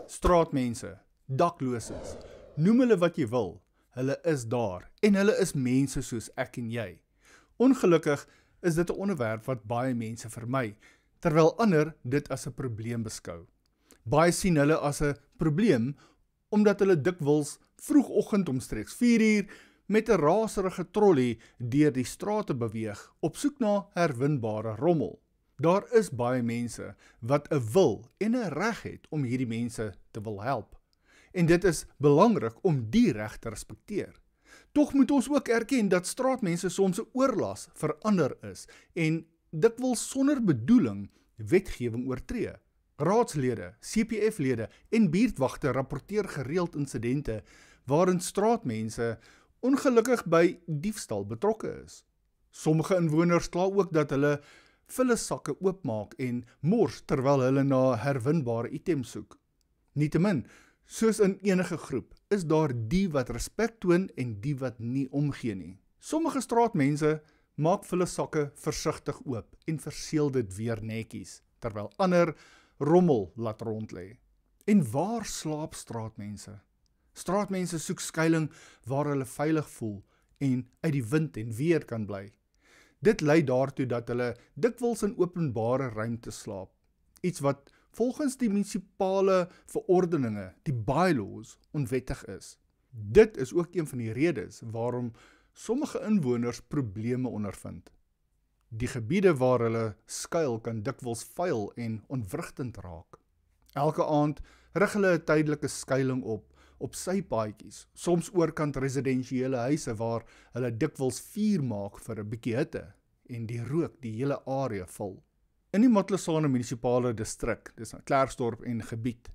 Straatmense, dakloses, noem hulle wat jy wil, hulle is daar en hulle is mense soos ek en jy. Ongelukkig is dit 'n onderwerp wat baie mense vermy, terwyl ander dit as 'n probleem beskou. Baie sien hulle as 'n probleem omdat hulle dikwels vroegoggend omstreeks 4 uur met 'n raserige trolly deur die strate beweeg op soek na herwinbare rommel. Daar is baie mense wat 'n wil en 'n reg het om hierdie mense te wil help. En dit is belangrik om die reg te respekteer. Tog moet ons ook erken dat straatmense soms 'n oorlas vir ander is en dikwels sonder bedoeling wetgewing oortree. Raadslede, CPF-lede en buurtwagte rapporteer gereeld insidente waarin straatmense ongelukkig by diefstal betrokke is. Sommige inwoners kla ook dat hulle vullesakke oopmaak en mors terwyl hulle na herwinbare items soek. Nietemin, soos in enige groep, is daar die wat respek toon en die wat nie omgee nie. Sommige straatmense maak vullesakke versigtig oop en verseël dit weer netjies, terwyl ander rommel laat rondlê. En waar slaap straatmense? Straatmense soek skuilings waar hulle veilig voel en uit die wind en weer kan bly. Dit lei daartoe dat hulle dikwels in openbare ruimte slaap, iets wat volgens die munisipale verordeninge, die bylaws, onwettig is. Dit is ook een van die redes waarom sommige inwoners probleme ondervind. Die gebiede waar hulle skuil kan dikwels vuil en ontwrigtend raak. Elke aand rig hulle 'n tydelike skuilings op sypaadjies, soms oorkant residensiële huise waar hulle dikwels vuur maak vir 'n bietjie hitte en die rook die hele area vul. In die Matlosane munisipale distrik, dis Klerksdorp en gebied,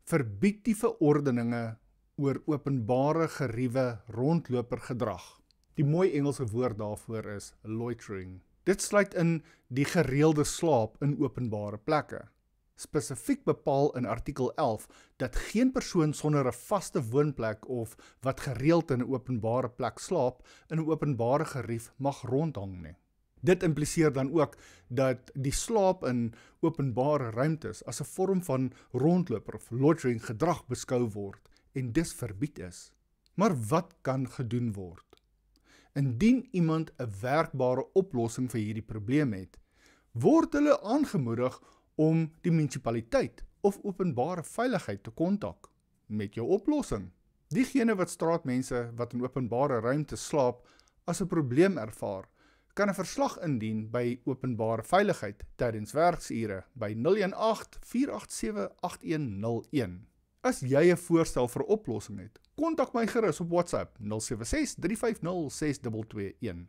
verbied die verordeninge oor openbare geriewe rondlopergedrag. Die mooi Engelse woord daarvoor is loitering. Dit sluit in die gereelde slaap in openbare plekke. Spesifiek bepaal in artikel 11 dat geen persoon sonder 'n vaste woonplek of wat gereeld in 'n openbare plek slaap in 'n openbare gerief mag rondhang nie. Dit impliseer dan ook dat die slaap in openbare ruimtes as 'n vorm van rondloper of loitering gedrag beskou word en dus verbied is. Maar wat kan gedoen word? Indien iemand 'n werkbare oplossing vir hierdie probleem het, word hulle aangemoedig om die munisipaliteit of openbare veiligheid te kontak met jou oplossing. Diegene wat straatmense wat in openbare ruimte slaap as 'n probleem ervaar, kan 'n verslag indien by openbare veiligheid tydens werksure by 018-487-8101. As jy 'n voorstel vir 'n oplossing het, kontak my gerus op WhatsApp 076 350 6221.